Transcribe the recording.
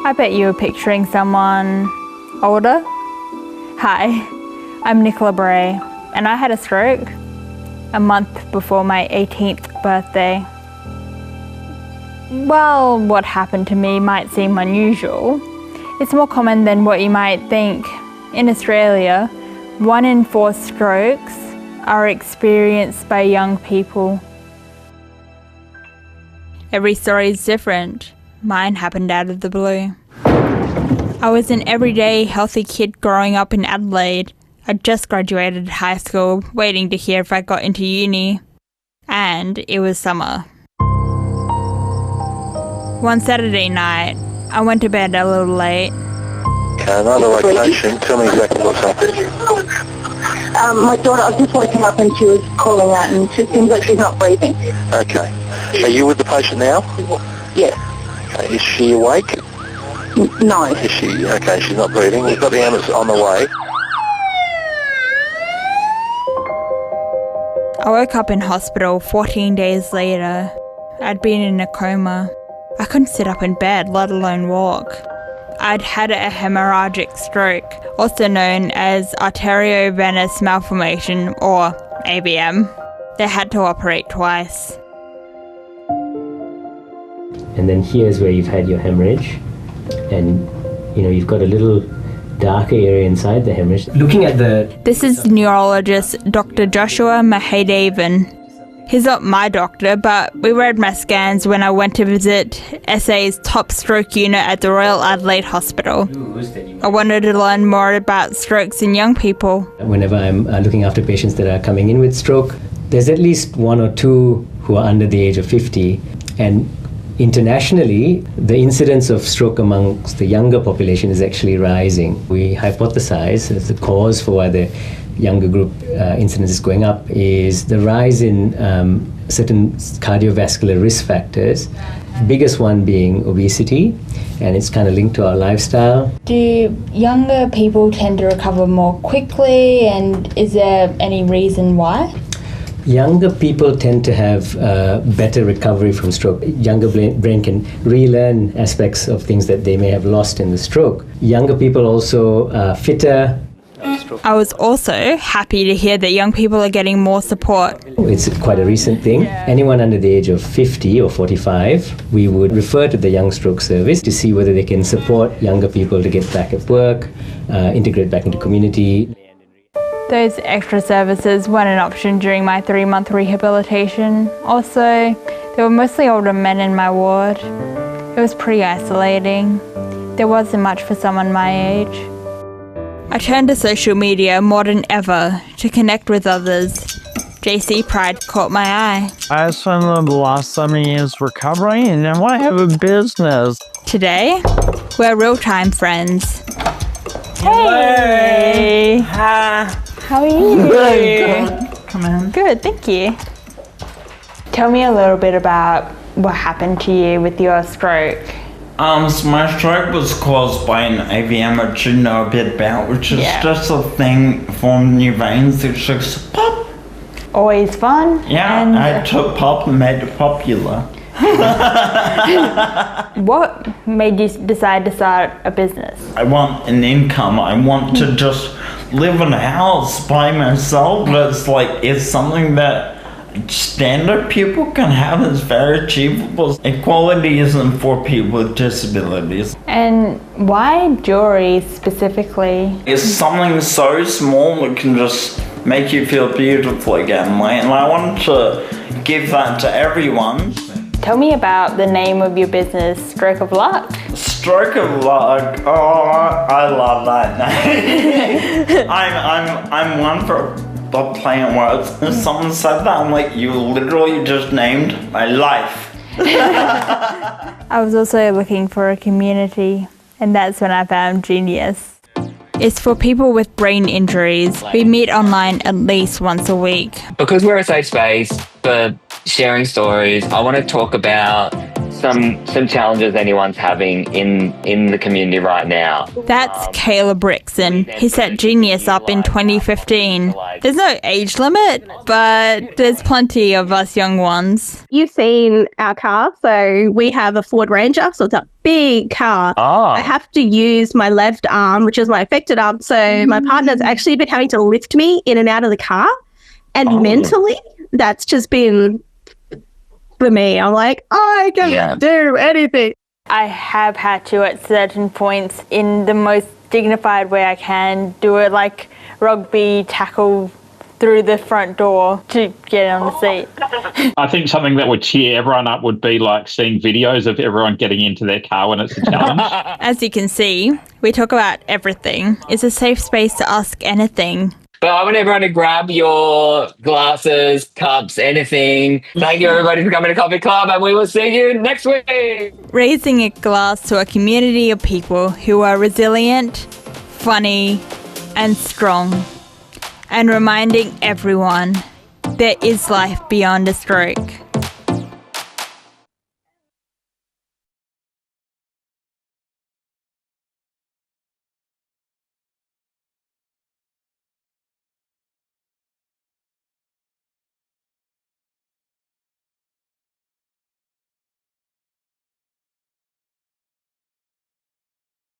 I bet you were picturing someone older. Hi, I'm Nicola Bray, and I had a stroke a month before my 18th birthday. While what happened to me might seem unusual, it's more common than what you might think. In Australia, 1 in 4 strokes are experienced by young people. Every story is different. Mine happened out of the blue. I was an everyday, healthy kid growing up in Adelaide. I'd just graduated high school, waiting to hear if I got into uni. And it was summer. One Saturday night, I went to bed a little late. Another location, tell me exactly what's happening. My daughter, I was just waking up and she was calling out and it seems like she's not breathing. Okay. Are you with the patient now? Yes. Okay. Is she awake? No. Is she? Okay, she's not breathing. We've got the ambulance on the way. I woke up in hospital 14 days later. I'd been in a coma. I couldn't sit up in bed, let alone walk. I'd had a hemorrhagic stroke, also known as arteriovenous malformation, or AVM. They had to operate twice. And then here's where you've had your hemorrhage, and you've got a little darker area inside the hemorrhage. Looking at This is neurologist Dr. Joshua Mahadevan. He's not my doctor, but we read my scans when I went to visit SA's top stroke unit at the Royal Adelaide Hospital. I wanted to learn more about strokes in young people. Whenever I'm looking after patients that are coming in with stroke, there's at least 1 or 2 who are under the age of 50. And internationally, the incidence of stroke amongst the younger population is actually rising. We hypothesize that the cause for why the younger group incidence is going up is the rise in certain cardiovascular risk factors, biggest one being obesity, and it's kind of linked to our lifestyle. Do younger people tend to recover more quickly, and is there any reason why? Younger people tend to have better recovery from stroke. Younger brain can relearn aspects of things that they may have lost in the stroke. Younger people also are fitter. I was also happy to hear that young people are getting more support. It's quite a recent thing. Anyone under the age of 50 or 45, we would refer to the Young Stroke Service to see whether they can support younger people to get back at work, integrate back into community. Those extra services weren't an option during my 3-month rehabilitation. Also, there were mostly older men in my ward. It was pretty isolating. There wasn't much for someone my age. I turned to social media more than ever to connect with others. JC Pride caught my eye. I spent the last 7 years recovering and now I have a business. Today, we're real-time friends. Hey! Hi! How are you? Good. Come in. Good, thank you. Tell me a little bit about what happened to you with your stroke. So my stroke was caused by an AVM, which you know a bit about, which is just a thing from new veins that just pop. Always fun. Yeah, and I took pop and made it popular. What made you decide to start a business? I want an income. I want to just live in a house by myself. It's something that standard people can have. Is very achievable. Equality isn't for people with disabilities. And why jewelry specifically? It's something so small that can just make you feel beautiful again. And I wanted to give that to everyone. Tell me about the name of your business, Stroke of Luck. Stroke of Luck. Oh, I love that name. I'm one for the play on words. If someone said that, I'm like, you literally just named my life. I was also looking for a community, and that's when I found Genius. It's for people with brain injuries. We meet online at least once a week. Because we're a safe space for sharing stories, I want to talk about some challenges anyone's having in the community right now. That's Caleb Rickson. He set Genius up in 2015. There's no age limit, but there's plenty of us young ones. You've seen our car, so we have a Ford Ranger, so it's a big car. I have to use my left arm, which is my affected arm, so my partner's actually been having to lift me in and out of the car, and mentally, that's just been... for me, I'm like, I can't do anything. I have had to, at certain points, in the most dignified way I can, do it like rugby tackle through the front door to get on the seat. I think something that would cheer everyone up would be like seeing videos of everyone getting into their car when it's a challenge. As you can see, we talk about everything. It's a safe space to ask anything. But I want everyone to grab your glasses, cups, anything. Thank you, everybody, for coming to Coffee Club, and we will see you next week. Raising a glass to a community of people who are resilient, funny, and strong. And reminding everyone there is life beyond a stroke.